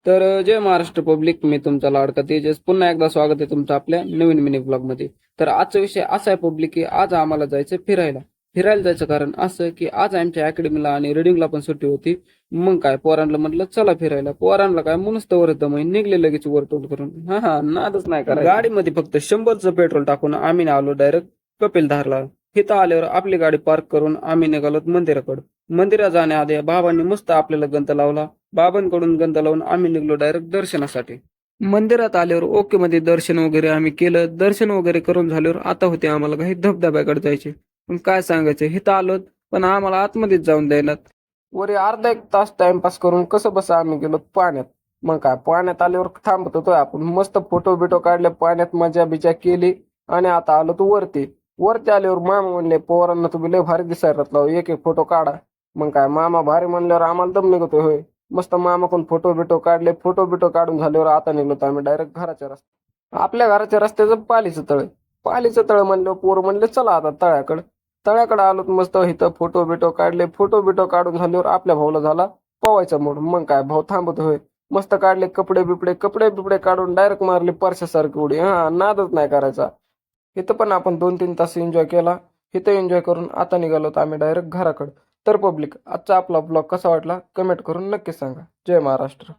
जय Maharashtra public, मी तुमचा लाडका तेजस. पुन्हा एकदा स्वागत आहे तुमचं आपल्या नवीन मिनी ब्लॉग मध्ये. तर आजचा विषय असा आहे पब्लिक, की आज आम्हाला जायचं फिरायला. फिरायला जायचं कारण असं की आज आमच्या अकॅडमीला आणि रिडिंगला पण सुट्टी होती. मग काय पोरांना म्हटलं चला फिरायला. पोरांना काय मुनस्त वर निघले लगेच वर तोड करून. हा हा, नादच नाही करायचं. गाडीमध्ये फक्त 100चं पेट्रोल टाकून आम्ही आलो डायरेक्ट कपिलधारला. इथं आल्यावर आपली गाडी पार्क करून आम्ही निघालो मंदिराकडे. मंदिरात जाण्याआधी बाबांनी मस्त आपल्याला गंत लावला. बाबांकडून गंध लावून आम्ही निघलो डायरेक्ट दर्शनासाठी. मंदिरात आल्यावर ओके मध्ये दर्शन वगैरे आम्ही केलं. दर्शन वगैरे करून झाल्यावर आता होते आम्हाला काही धबधब्याकडे जायचे. पण काय सांगायचं, इथं आलो पण आम्हाला आतमध्येच जाऊन द्यायला. वरी अर्धा एक तास टाइमपास करून कसं बस आम्ही गेलो पाण्यात. मग काय पाण्यात आल्यावर थांबत होतो आपण, मस्त फोटो बिटो काढले पाण्यात, मजा बिजा केली आणि आता आलो तू वरती. वरती आल्यावर मामा म्हणले पोरांना तुम्ही लय भारी दिसायला, एक एक फोटो काढा. मग काय मामा भारी म्हणल्यावर आम्हाला दम निघतोय होय. मस्त मामाकडून फोटो बिटो काढले. फोटो बिटो काढून झाल्यावर आता निघलो आम्ही डायरेक्ट घराच्या रस्त्यात. आपल्या घराच्या रस्त्याचं पालीचं तळ. पालीचं तळ म्हणलं पोर म्हणले चला आता तळ्याकडे. तळ्याकडे आलो मस्त इथं फोटो बिटो काढले. फोटो बिटो काढून झाल्यावर आपल्या भाऊला झाला पवायचा मूड. मग काय भाऊ थांबत होय. मस्त काढले कपडे बिपडे काढून डायरेक्ट मारले परशासारखी उडी. हा, नादच नाही करायचा. इथं पण आपण 2-3 तास एन्जॉय केला. इथं एन्जॉय करून आता निघालो आम्ही डायरेक्ट घराकडे. तर पब्लिक, आजचा आपला ब्लॉग कसा वाटला कमेंट करून नक्की सांगा. जय महाराष्ट्र.